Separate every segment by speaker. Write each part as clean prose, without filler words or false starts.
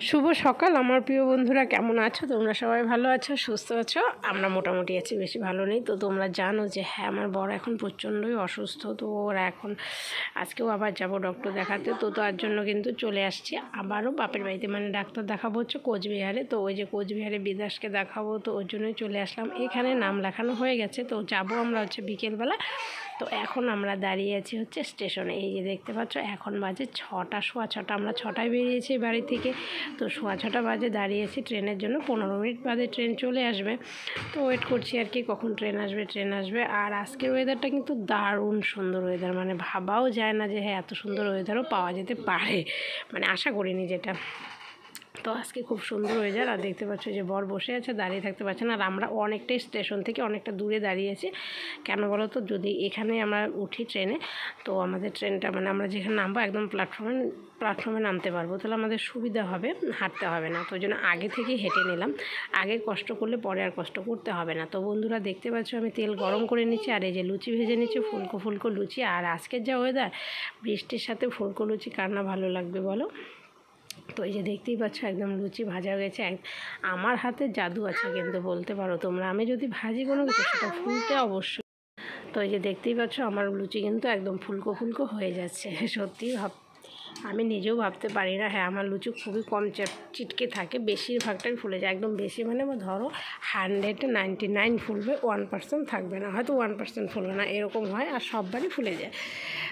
Speaker 1: শুভ সকাল আমার প্রিয় বন্ধুরা, কেমন আছো তোমরা? সবাই ভালো আছো, সুস্থ আছো? আমরা মোটামুটি আছি, বেশি ভালো নেই। তো তোমরা জানো যে হ্যাঁ, আমার বড় এখন প্রচণ্ডই অসুস্থ। তো ওরা এখন আজকেও আবার যাব ডক্টর দেখাতে। তো তার জন্য কিন্তু চলে আসছি আবারও বাপের বাড়িতে, মানে ডাক্তার দেখাবো হচ্ছে কোচবিহারে। তো ওই যে কোচবিহারে বিদাসকে দেখাবো, তো ওই জন্যই চলে আসলাম। এখানে নাম লেখানো হয়ে গেছে, তো যাব আমরা হচ্ছে বিকেলবেলা। তো এখন আমরা দাঁড়িয়ে আছি হচ্ছে স্টেশনে। এই যে দেখতে পাচ্ছ, এখন বাজে 6টা, সোয়া 6টা। আমরা 6টায় বেরিয়েছি বাড়ি থেকে। তো সোয়া 6টা বাজে দাঁড়িয়েছি ট্রেনের জন্য। 15 মিনিট বাদে ট্রেন চলে আসবে। তো ওয়েট করছি আর কি, কখন ট্রেন আসবে। আর আজকের ওয়েদারটা কিন্তু দারুণ সুন্দর ওয়েদার, মানে ভাবাও যায় না যে হ্যাঁ এত সুন্দর ওয়েদারও পাওয়া যেতে পারে, মানে আশা করিনি যেটা। তো আজকে খুব সুন্দর ওয়েদার। আর দেখতে পাচ্ছ যে বর বসে আছে, দাঁড়িয়ে থাকতে পারছে না। আর আমরা অনেকটাই স্টেশন থেকে অনেকটা দূরে দাঁড়িয়েছি। কেন বলো তো, যদি এখানে আমরা উঠি ট্রেনে, তো আমাদের ট্রেনটা মানে আমরা যেখানে নামবো একদম প্ল্যাটফর্মে নামতে পারবো, তাহলে আমাদের সুবিধা হবে, হাঁটতে হবে না। তো ওই জন্য আগে থেকেই হেঁটে নিলাম। আগে কষ্ট করলে পরে আর কষ্ট করতে হবে না। তো বন্ধুরা দেখতে পাচ্ছ আমি তেল গরম করে নিচ্ছি, আর এই যে লুচি ভেজে নিচ্ছি, ফুলকো লুচি। আর আজকের যা ওয়েদার, বৃষ্টির সাথে ফুলকো লুচি কার না ভালো লাগবে বলো? তো এই যে দেখতেই পাচ্ছ একদম লুচি ভাজা গেছে। আমার হাতে জাদু আছে কিন্তু, বলতে পারো তোমরা। আমি যদি ভাজি কোনো কিছু, সেটা ফুলতে অবশ্যই। তো এই যে দেখতেই পাচ্ছ আমার লুচি কিন্তু একদম ফুলকো হয়ে যাচ্ছে। সত্যিই আমি নিজেও ভাবতে পারি না। হ্যাঁ, আমার লুচি খুবই কম চিটকে থাকে, বেশিরভাগটাই ফুলে যায়। একদম বেশি মানে ধরো 100-এ 99 ফুলবে, 1% থাকবে না, হয়তো 1% ফুলবে না, এরকম হয়। আর সববারই ফুলে যায়।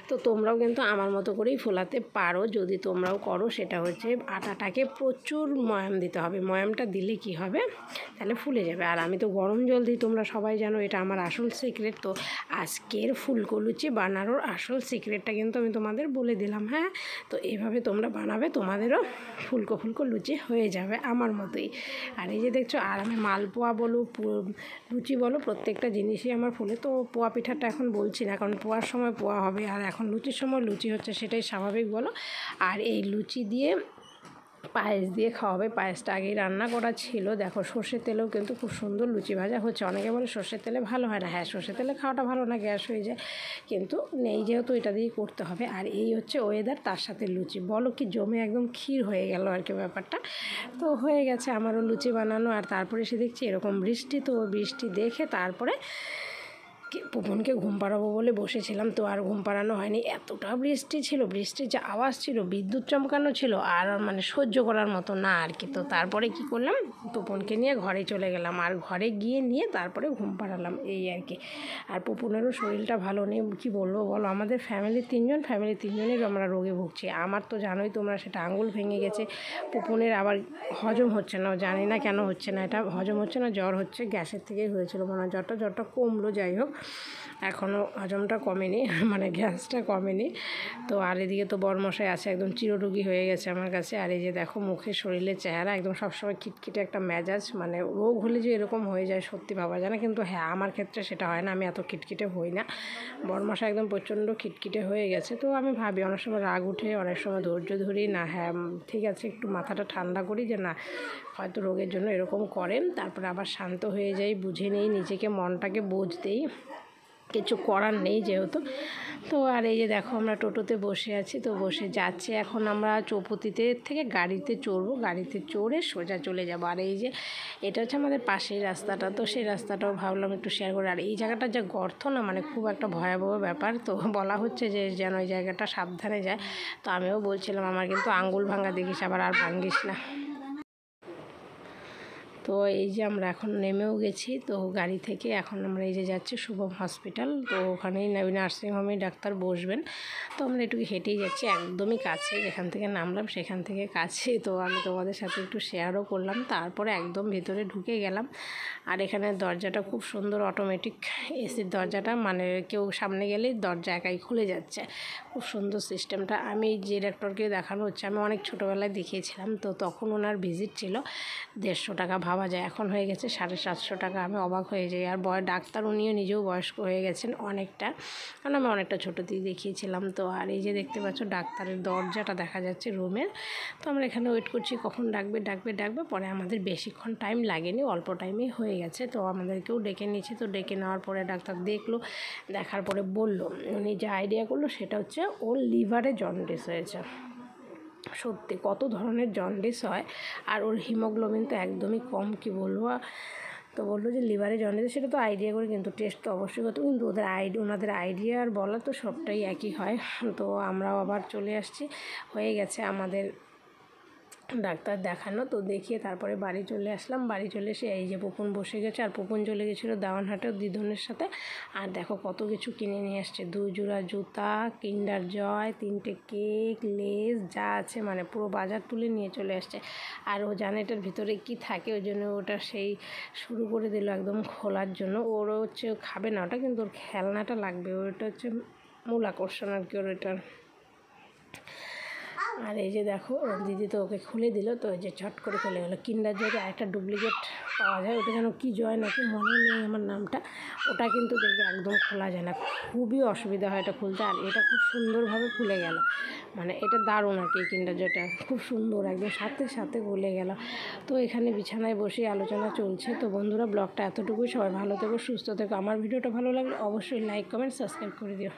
Speaker 1: তো তোমরাও কিন্তু আমার মতো করেই ফোলাতে পারো, যদি তোমরাও করো। সেটা হচ্ছে আটাটাকে প্রচুর ময়াম দিতে হবে। ময়ামটা দিলে কি হবে, তাহলে ফুলে যাবে। আর আমি তো গরম জল দিই, তোমরা সবাই জানো, এটা আমার আসল সিক্রেট। তো আজকের ফুলকো লুচি বানানোর আসল সিক্রেটটা কিন্তু আমি তোমাদের বলে দিলাম। হ্যাঁ, তো এইভাবে তোমরা বানাবে, তোমাদেরও ফুলকো লুচি হয়ে যাবে আমার মতোই। আর এই যে দেখছো, আর আমি মালপোয়া বলো লুচি বলো, প্রত্যেকটা জিনিসই আমার ফুলে। তো পোয়া পিঠাটা এখন বলছি না, কারণ পোয়ার সময় পোয়া হবে, আর এখন লুচির সময় লুচি হচ্ছে, সেটাই স্বাভাবিক বলো। আর এই লুচি দিয়ে পায়েস দিয়ে খাওয়াবে। পায়েসটা আগেই রান্না করা ছিল। দেখো, সর্ষের তেলেও কিন্তু খুব সুন্দর লুচি ভাজা হচ্ছে। অনেকে বলে সর্ষের তেলে ভালো হয় না। হ্যাঁ, সর্ষের তেলে খাওয়াটা ভালো না, গ্যাস হয়ে যায়, কিন্তু নেই যেহেতু এটা দিয়েই করতে হবে। আর এই হচ্ছে ওয়েদার, তার সাথে লুচি বলো কি জমে একদম ক্ষীর হয়ে গেল আর কি ব্যাপারটা। তো হয়ে গেছে আমারও লুচি বানানো। আর তারপরে এসে দেখছি এরকম বৃষ্টি। তো বৃষ্টি দেখে তারপরে পুপনকে ঘুম পাড়াবো বলে বসেছিলাম, তো আর ঘুম পাড়ানো হয়নি। এতটা বৃষ্টি ছিল, বৃষ্টির যে আওয়াজ ছিল, বিদ্যুৎ চমকানো ছিল, আর মানে সহ্য করার মতো না আর কি। তো তারপরে কি করলাম, পুপনকে নিয়ে ঘরে চলে গেলাম, আর ঘরে গিয়ে নিয়ে তারপরে ঘুম পাড়ালাম, এই আর কি। আর পুপনেরও শরীরটা ভালো নেই, কি বলবো বলো। আমাদের ফ্যামিলির তিনজনের আমরা রোগে ভুগছি। আমার তো জানোই তোমরা, সেটা আঙুল ভেঙে গেছে। পুপনের আবার হজম হচ্ছে না, জানি না কেন হচ্ছে না, এটা হজম হচ্ছে না, জ্বর হচ্ছে, গ্যাসের থেকেই হয়েছিল মনে হয়। জ্বরটা কমলো, যাই হোক, এখনও হজমটা কমেনি, মানে গ্যাসটা কমেনি। তো আর এদিকে তো বরমশাই আছে, একদম চিররোগী হয়ে গেছে আমার কাছে। আর এই যে দেখো মুখে শরীরের চেহারা একদম সবসময় খিটখিটে একটা মেজাজ, মানে রোগ হলে যে এরকম হয়ে যায় সত্যি ভাবা যায় না। কিন্তু হ্যাঁ, আমার ক্ষেত্রে সেটা হয় না, আমি এত খিটখিটে হই না। বরমশাই একদম প্রচণ্ড খিটখিটে হয়ে গেছে। তো আমি ভাবি, অনেক সময় রাগ উঠে, অনেক সময় ধৈর্য ধরি না, হ্যাঁ ঠিক আছে, একটু মাথাটা ঠান্ডা করি, যে না হয়তো রোগের জন্য এরকম করেন। তারপরে আবার শান্ত হয়ে যাই, বুঝে নেই নিজেকে, মনটাকে বোঝ দেই, কিছু করার নেই যেহেতু। তো আর এই যে দেখো আমরা টোটোতে বসে আছি, তো বসে যাচ্ছে। এখন আমরা চৌপতিতে থেকে গাড়িতে চড়বো, গাড়িতে চড়ে সোজা চলে যাবো। আর এই যে এটা হচ্ছে আমাদের পাশের রাস্তাটা, তো সেই রাস্তাটাও ভাবলাম একটু শেয়ার করে। আর এই জায়গাটা যা গর্ত না, মানে খুব একটা ভয়াবহ ব্যাপার। তো বলা হচ্ছে যে যেন ওই জায়গাটা সাবধানে যায়। তো আমিও বলছিলাম আমার কিন্তু আঙ্গুল ভাঙা দেখিস, আবার আর ভাঙ্গিস না। তো এই যে আমরা এখন নেমেও গেছি, তো গাড়ি থেকে এখন আমরা এই যে যাচ্ছি শুভম হসপিটাল। তো ওখানেই নার্সিংহোমে ডাক্তার বসবেন। তো আমরা একটু হেঁটেই যাচ্ছি, একদমই কাছে, যেখান থেকে নামলাম সেখান থেকে কাছে। তো আমি তোমাদের সাথে একটু শেয়ারও করলাম। তারপরে একদম ভেতরে ঢুকে গেলাম। আর এখানে দরজাটা খুব সুন্দর, অটোমেটিক এসির দরজাটা, মানে কেউ সামনে গেলেই দরজা একাই খুলে যাচ্ছে, খুব সুন্দর সিস্টেমটা। আমি যে ডাক্তারকে দেখানো হচ্ছে, আমি অনেক ছোটোবেলায় দেখিয়েছিলাম। তো তখন ওনার ভিজিট ছিল 150 টাকা, ভাবা যায়, এখন হয়ে গেছে 750 টাকা। আমি অবাক হয়ে যাই। আর ডাক্তার উনিও নিজেও বয়স্ক হয়ে গেছেন অনেকটা, কারণ আমি অনেকটা ছোটো দিয়ে দেখিয়েছিলাম। তো আর এই যে দেখতে পাচ্ছ ডাক্তারের দরজাটা দেখা যাচ্ছে রুমের। তো আমরা এখানে ওয়েট করছি কখন ডাকবে। পরে আমাদের বেশিক্ষণ টাইম লাগেনি, অল্প টাইমেই হয়ে গেছে। তো আমাদেরকেও ডেকে নিয়েছে। তো ডেকে নেওয়ার পরে ডাক্তার দেখলো, দেখার পরে বলল, উনি যে আইডিয়া করলো সেটা হচ্ছে ওর লিভারে জন্ডিস হয়েছে। সত্যি কত ধরনের জন্ডিস হয়, আর ওর হিমোগ্লোবিন তো একদমই কম, কি বলবো। তো বললো যে লিভারে জন্ডিস, সেটা তো আইডিয়া করে, কিন্তু টেস্ট তো অবশ্যই করতে, কিন্তু ওনাদের আইডিয়া আর বলা তো সবটাই একই হয়। তো আমরাও আবার চলে আসছি, হয়ে গেছে আমাদের ডাক্তার দেখানো, তো দেখিয়ে তারপরে বাড়ি চলে আসলাম। বাড়ি চলে এসে এই যে পুপন বসে গেছে, আর পুপন চলে গেছিলো দাওয়ানহাটেও দিদনের সাথে। আর দেখো কত কিছু কিনে নিয়ে আসছে, 2 জোড়া জুতা, কিন্ডার জয়, 3টে কেক, লেস, যা আছে মানে পুরো বাজার তুলে নিয়ে চলে আসছে। আর ও জানে এটার ভিতরে কি থাকে, ওই জন্য ওটা সেই শুরু করে দিল একদম খোলার জন্য। ওরও হচ্ছে খাবে না ওটা, কিন্তু ওর খেলনাটা লাগবে, ওটা হচ্ছে মূল আকর্ষণ আর কি ওর এটার। আর এই যে দেখো দিদি তো ওকে খুলে দিল, তো এই যে ছট করে খুলে গেলো। কিন্ডার জয়কে আরেকটা ডুপ্লিকেট পাওয়া যায়, ওটা যেন কী জয় নাকি মনে নেই আমার নামটা, ওটা কিন্তু দেখবে একদম খোলা যায় না, খুবই অসুবিধা হয় এটা খুলতে। আর এটা খুব সুন্দরভাবে খুলে গেল, মানে এটা দারুণ আর কি, কিন্ডার জয়টা খুব সুন্দর একদম সাথে সাথে খুলে গেল। তো এখানে বিছানায় বসে আলোচনা চলছে। তো বন্ধুরা ব্লগটা এতটুকুই, সবাই ভালো থেকো, সুস্থ থেকো। আমার ভিডিওটা ভালো লাগলে অবশ্যই লাইক, কমেন্ট, সাবস্ক্রাইব করে দিও।